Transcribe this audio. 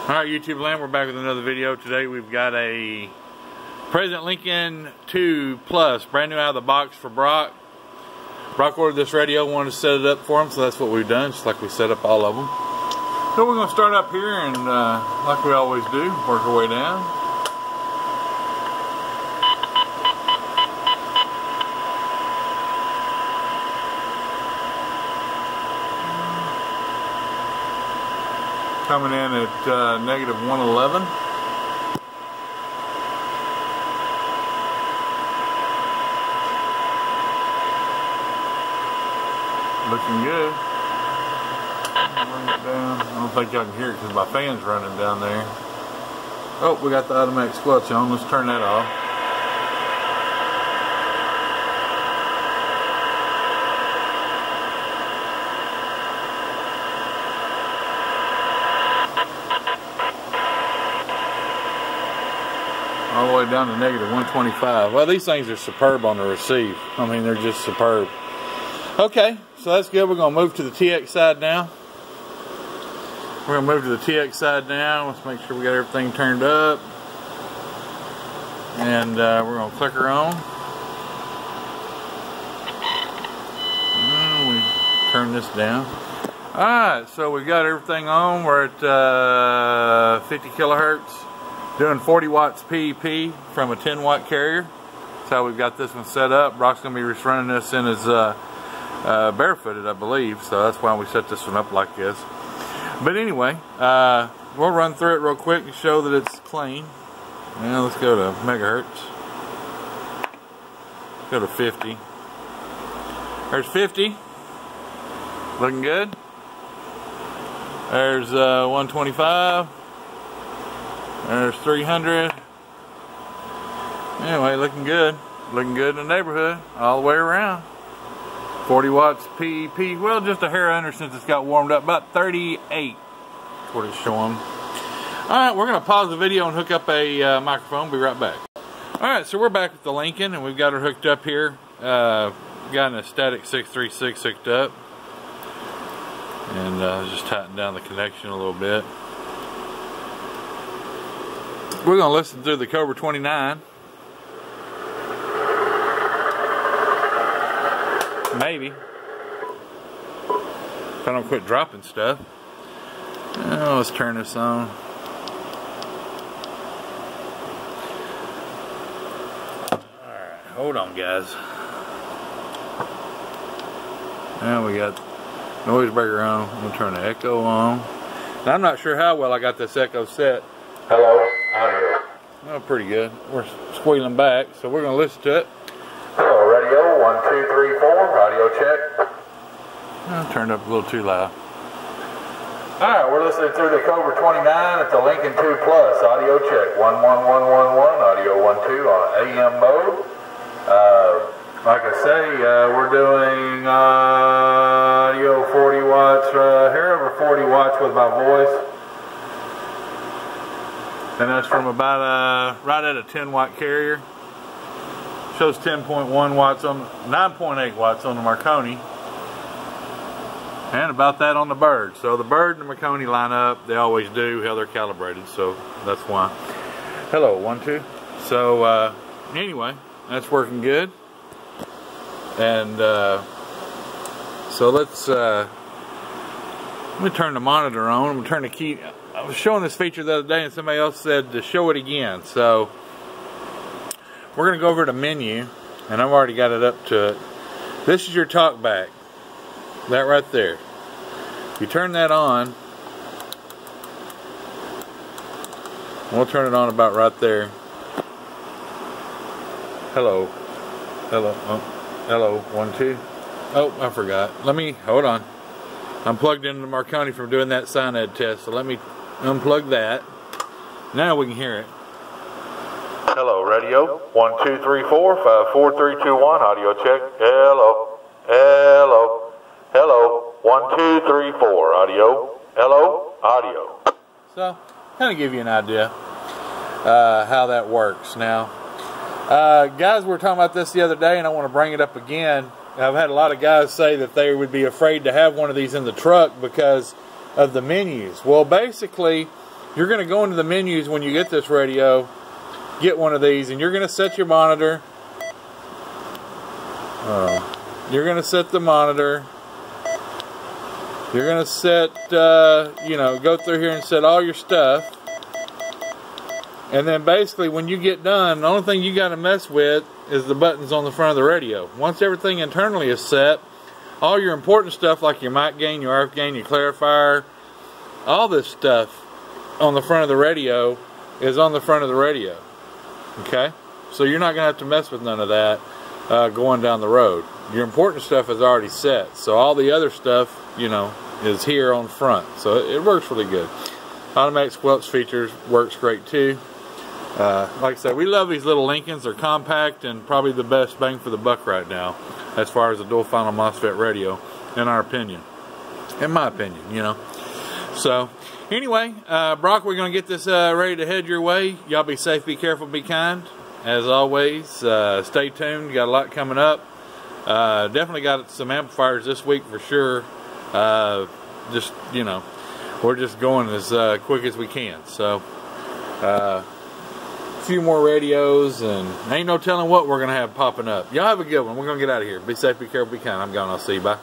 Alright, YouTube land, we're back with another video. Today we've got a President Lincoln 2 Plus, brand new out of the box for Brock. Brock ordered this radio, wanted to set it up for him, so that's what we've done, just like we set up all of them. So we're going to start up here and, like we always do, work our way down. Coming in at negative 111. Looking good. Bring it down. I don't think y'all can hear it because my fan's running down there. Oh, we got the automatic squelch on. Let's turn that off. All the way down to negative 125. Well, these things are superb on the receive. I mean, they're just superb. Okay, so that's good. We're going to move to the TX side now. We're going to move to the TX side now. Let's make sure we got everything turned up. And we're going to click her on. And we turn this down. Alright, so we got everything on. We're at 50 kilohertz. Doing 40 watts PEP from a 10 watt carrier. That's how we've got this one set up. Brock's going to be running this in his barefooted, I believe. So that's why we set this one up like this. But anyway, we'll run through it real quick to show that it's clean. Now let's go to megahertz. Go to 50. There's 50. Looking good. There's 125. There's 300. Anyway, looking good. Looking good in the neighborhood all the way around. 40 watts PEP. Well, just a hair under since it's got warmed up. About 38. That's what it's showing. Alright, we're going to pause the video and hook up a microphone. Be right back. Alright, so we're back with the Lincoln and we've got her hooked up here. Got an Static 636 hooked up. And just tighten down the connection a little bit. We're going to listen through the Cobra 29. Maybe. If I don't quit dropping stuff. Let's turn this on. Alright, hold on guys. Now we got noise breaker on. I'm going to turn the echo on. Now I'm not sure how well I got this echo set. Hello. Oh, pretty good. We're squealing back, so we're going to listen to it. Hello, radio 1, 2, 3, 4. Audio check. I turned up a little too loud. Alright, we're listening through the Cobra 29 at the Lincoln 2 Plus. Audio check 1, 1, 1, 1, 1. Audio 1, 2 on AM mode. Like I say, we're doing audio 40 watts, here over 40 watts with my voice. And that's from about right at a 10 watt carrier. Shows 10.1 watts on 9.8 watts on the Marconi. And about that on the Bird. So the Bird and the Marconi line up. They always do, how they're calibrated. So that's why. Hello, 1, 2. So anyway, that's working good. And so let's let me turn the monitor on. I'm going to turn the key. I was showing this feature the other day and somebody else said to show it again. So we're going to go over to menu and I've already got it up to it. This is your talkback. That right there. You turn that on. We'll turn it on about right there. Hello. Hello. Oh, hello. 1, 2. Oh, I forgot. Let me, hold on. I'm plugged into the Marconi from doing that SINAD test, so let me unplug that. Now we can hear it. Hello, radio. 1, 2, 3, 4, 5, 4, 3, 2, 1. Audio check. Hello. Hello. Hello. 1, 2, 3, 4. Audio. Hello. Audio. So, kind of give you an idea how that works. Now, guys, we were talking about this the other day, and I want to bring it up again. I've had a lot of guys say that they would be afraid to have one of these in the truck because of the menus. Well, basically, you're going to go into the menus when you get this radio, get one of these, and you're going to set your monitor. You're going to set the monitor. You're going to set, you know, go through here and set all your stuff. And then basically when you get done, the only thing you got to mess with is the buttons on the front of the radio. Once everything internally is set, all your important stuff like your mic gain, your RF gain, your clarifier, all this stuff on the front of the radio is on the front of the radio. Okay? So you're not going to have to mess with none of that going down the road. Your important stuff is already set. So all the other stuff, you know, is here on front. So it works really good. Automatic squelch features works great too. Like I said, we love these little Lincolns. They're compact and probably the best bang for the buck right now as far as a dual final MOSFET radio, in our opinion. In my opinion, you know. So, anyway, Brock, we're going to get this ready to head your way. Y'all be safe, be careful, be kind. As always, stay tuned. Got a lot coming up. Definitely got some amplifiers this week for sure. Just, you know, we're just going as quick as we can. So, a few more radios, and ain't no telling what we're going to have popping up. Y'all have a good one. We're going to get out of here. Be safe, be careful, be kind. I'm gone. I'll see you. Bye.